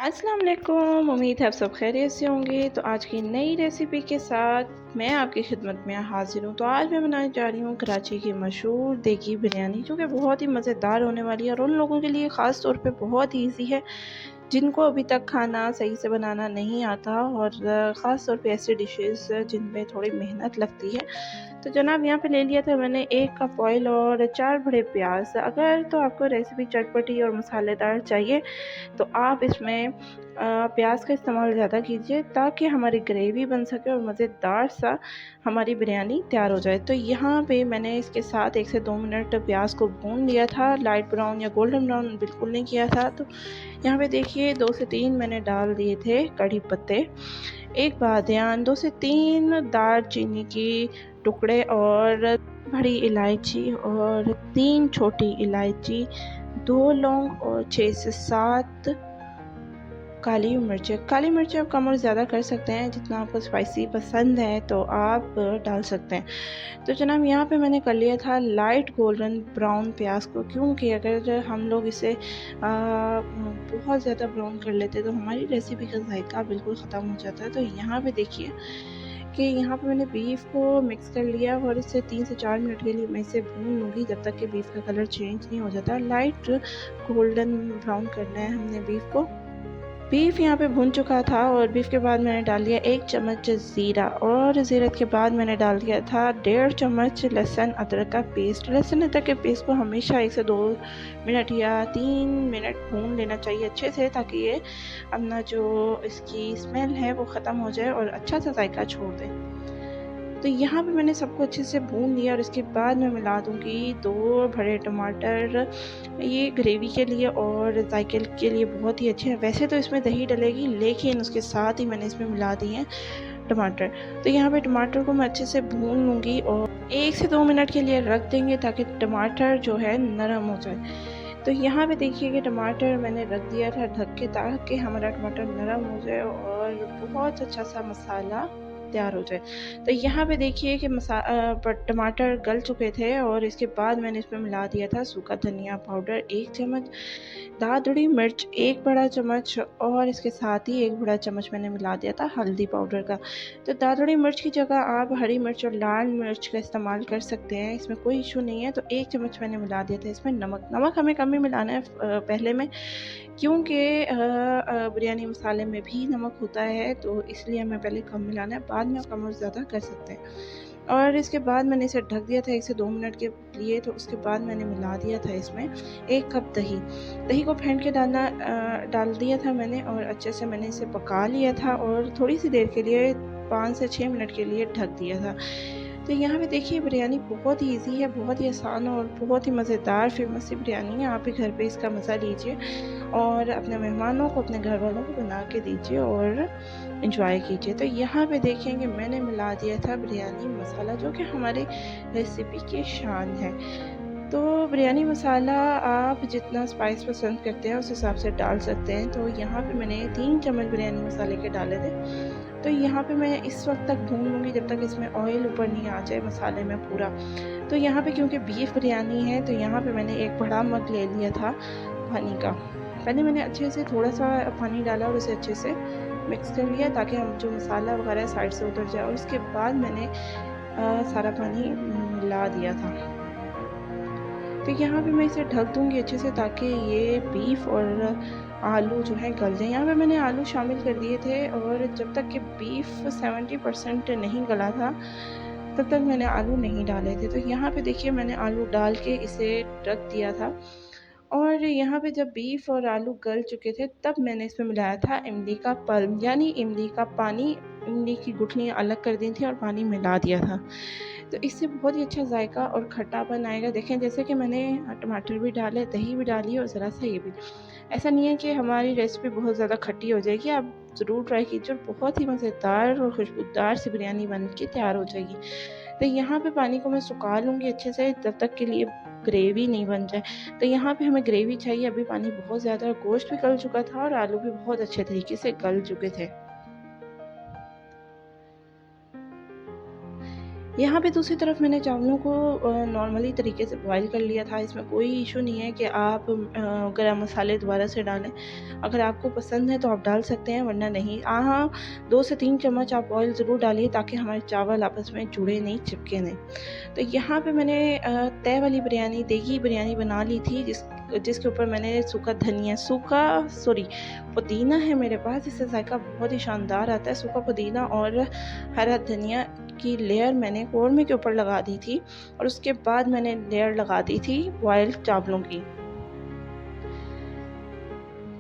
अस्सलाम वालेकुम। उम्मीद है आप सब खैरियत से होंगे। तो आज की नई रेसिपी के साथ मैं आपकी खिदमत में हाजिर हूँ। तो आज मैं बनाने जा रही हूँ कराची की मशहूर देगी बिरयानी, जो कि बहुत ही मज़ेदार होने वाली है और उन लोगों के लिए ख़ास तौर पे बहुत ही ईजी है जिनको अभी तक खाना सही से बनाना नहीं आता, और ख़ास तौर पे ऐसे डिशेस जिनमें थोड़ी मेहनत लगती है। तो जनाब, यहाँ पे ले लिया था मैंने 1 कप ऑयल और 4 बड़े प्याज। अगर तो आपको रेसिपी चटपटी और मसालेदार चाहिए तो आप इसमें प्याज का इस्तेमाल ज़्यादा कीजिए, ताकि हमारी ग्रेवी बन सके और मज़ेदार सा हमारी बिरयानी तैयार हो जाए। तो यहाँ पे मैंने इसके साथ 1 से 2 मिनट प्याज को भून लिया था, लाइट ब्राउन या गोल्डन ब्राउन बिल्कुल नहीं किया था। तो यहाँ पे देखिए 2 से 3 मैंने डाल दिए थे कड़ी पत्ते, 1 बादियान, 2 से 3 दालचीनी की टुकड़े और बड़ी इलायची और 3 छोटी इलायची, 2 लौंग और 6 से 7 काली मिर्चें। काली मिर्चें आप कम और ज़्यादा कर सकते हैं, जितना आपको स्पाइसी पसंद है तो आप डाल सकते हैं। तो जनाब, यहाँ पे मैंने कर लिया था लाइट गोल्डन ब्राउन प्याज को, क्योंकि अगर हम लोग इसे बहुत ज़्यादा ब्राउन कर लेते तो हमारी रेसिपी का जायका बिल्कुल ख़त्म हो जाता है। तो यहाँ पे देखिए कि यहाँ पे मैंने बीफ को मिक्स कर लिया और इसे 3 से 4 मिनट के लिए मैं इसे भून लूँगी, जब तक कि बीफ का कलर चेंज नहीं हो जाता। लाइट गोल्डन ब्राउन करना है हमने बीफ को। बीफ यहाँ पे भुन चुका था और बीफ के बाद मैंने डाल दिया 1 चम्मच ज़ीरा, और ज़ीरे के बाद मैंने डाल दिया था 1.5 चम्मच लहसुन अदरक का पेस्ट। लहसुन अदरक के पेस्ट को हमेशा 1 से 2 मिनट या 3 मिनट भून लेना चाहिए अच्छे से, ताकि ये अपना जो इसकी स्मेल है वो ख़त्म हो जाए और अच्छा सा जायका छोड़ दे। तो यहाँ पे मैंने सबको अच्छे से भून लिया और इसके बाद मैं मिला दूँगी 2 बड़े टमाटर। ये ग्रेवी के लिए और जायके के लिए बहुत ही अच्छे हैं। वैसे तो इसमें दही डलेगी, लेकिन उसके साथ ही मैंने इसमें मिला दिए हैं टमाटर। तो यहाँ पे टमाटर को मैं अच्छे से भून लूँगी और 1 से 2 मिनट के लिए रख देंगे, ताकि टमाटर जो है नरम हो जाए। तो यहाँ पे देखिए कि टमाटर मैंने रख दिया था ढक के, ताकि हमारा टमाटर नरम हो जाए और बहुत अच्छा सा मसाला तैयार हो जाए। तो यहाँ पे देखिए कि टमाटर गल चुके थे और इसके बाद मैंने इसमें मिला दिया था सूखा धनिया पाउडर 1 चम्मच, दादुड़ी मिर्च 1 बड़ा चम्मच, और इसके साथ ही 1 बड़ा चम्मच मैंने मिला दिया था हल्दी पाउडर का। तो दादुड़ी मिर्च की जगह आप हरी मिर्च और लाल मिर्च का इस्तेमाल कर सकते हैं, इसमें कोई इशू नहीं है। तो 1 चम्मच मैंने मिला दिया था इसमें नमक। नमक हमें कम ही मिलाना है पहले में, क्योंकि बिरयानी मसाले में भी नमक होता है, तो इसलिए हमें पहले कम मिलाना है, बाद में कम और ज़्यादा कर सकते हैं। और इसके बाद मैंने इसे ढक दिया था 1 से 2 मिनट के लिए। तो उसके बाद मैंने मिला दिया था इसमें 1 कप दही। दही को फेंट के डाल दिया था मैंने और अच्छे से मैंने इसे पका लिया था और थोड़ी सी देर के लिए 5 से 6 मिनट के लिए ढक दिया था। तो यहाँ पे देखिए बिरयानी बहुत ही ईज़ी है, बहुत ही आसान और बहुत ही मज़ेदार फेमस सी बिरयानी है। आप भी घर पे इसका मज़ा लीजिए और अपने मेहमानों को, अपने घर वालों को बना के दीजिए और एंजॉय कीजिए। तो यहाँ पे देखेंगे मैंने मिला दिया था बिरयानी मसाला, जो कि हमारी रेसिपी की शान है। तो बिरयानी मसाला आप जितना स्पाइस पसंद करते हैं उस हिसाब से डाल सकते हैं। तो यहाँ पे मैंने 3 चम्मच बिरयानी मसाले के डाले थे। तो यहाँ पे मैं इस वक्त तक भून लूँगी जब तक इसमें ऑयल ऊपर नहीं आ जाए मसाले में पूरा। तो यहाँ पे क्योंकि बीफ बिरयानी है, तो यहाँ पे मैंने एक बड़ा मग ले लिया था पानी का। पहले मैंने अच्छे से थोड़ा सा पानी डाला और उसे अच्छे से मिक्स कर लिया, ताकि हम जो मसाला वगैरह साइड से उतर जाए, और उसके बाद मैंने सारा पानी मिला दिया था। तो यहाँ पे मैं इसे ढक दूँगी अच्छे से, ताकि ये बीफ और आलू जो है गल जाए। यहाँ पे मैंने आलू शामिल कर दिए थे, और जब तक कि बीफ 70% नहीं गला था तब तक मैंने आलू नहीं डाले थे। तो यहाँ पे देखिए मैंने आलू डाल के इसे ढक दिया था, और यहाँ पे जब बीफ और आलू गल चुके थे तब मैंने इसमें मिलाया था इमली का पल्प, यानी इमली का पानी। इमली की गुठलियाँ अलग कर दी थी और पानी मिला दिया था। तो इससे बहुत ही अच्छा जायका और खट्टापन आएगा। देखें, जैसे कि मैंने टमाटर भी डाले, दही भी डाली और ज़रा सा ये भी। ऐसा नहीं है कि हमारी रेसिपी बहुत ज़्यादा खट्टी हो जाएगी, आप ज़रूर ट्राई कीजिए और बहुत ही मज़ेदार और खुशबूदार सी बिरयानी बन के तैयार हो जाएगी। तो यहाँ पे पानी को मैं सुखा लूँगी अच्छे से, जब तक के लिए ग्रेवी नहीं बन जाए। तो यहाँ पे हमें ग्रेवी चाहिए। अभी पानी बहुत ज़्यादा, गोश्त भी गल चुका था और आलू भी बहुत अच्छे तरीके से गल चुके थे। यहाँ पे दूसरी तरफ मैंने चावलों को नॉर्मली तरीके से बॉईल कर लिया था। इसमें कोई इशू नहीं है कि आप गरम मसाले दोबारा से डालें। अगर आपको पसंद है तो आप डाल सकते हैं, वरना नहीं। हाँ, 2 से 3 चम्मच आप ऑयल ज़रूर डालिए ताकि हमारे चावल आपस में जुड़े नहीं, चिपके नहीं। तो यहाँ पे मैंने तय वाली बिरयानी, देगी बिरयानी बना ली थी, जिसके ऊपर मैंने पुदीना है मेरे पास। इससे जायका बहुत ही शानदार आता है। सूखा पुदीना और हरा धनिया की लेयर मैंने कौरमे के ऊपर लगा दी थी और उसके बाद मैंने लेयर लगा दी थी बॉयल्ड चावलों की।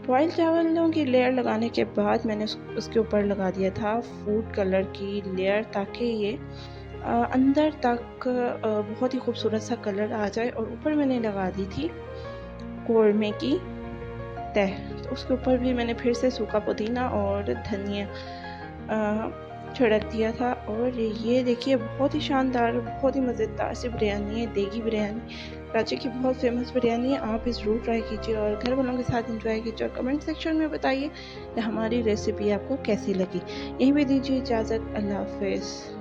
बॉयल्ड चावलों की लेयर लगाने के बाद मैंने उसके ऊपर लगा दिया था फूड कलर की लेयर, ताकि ये अंदर तक बहुत ही खूबसूरत सा कलर आ जाए। और ऊपर मैंने लगा दी थी कौरमे की तह। तो उसके ऊपर भी मैंने फिर से सूखा पुदीना और धनिया छिड़क दिया था। और ये देखिए, बहुत ही शानदार, बहुत ही मज़ेदार सी बिरयानी है, देगी बिरयानी। कराची की बहुत फेमस बिरयानी है। आप इस ज़रूर ट्राई कीजिए और घर वालों के साथ एंजॉय कीजिए और कमेंट सेक्शन में बताइए कि हमारी रेसिपी आपको कैसी लगी। यहीं पे दीजिए इजाज़त। अल्लाह हाफ़िज़।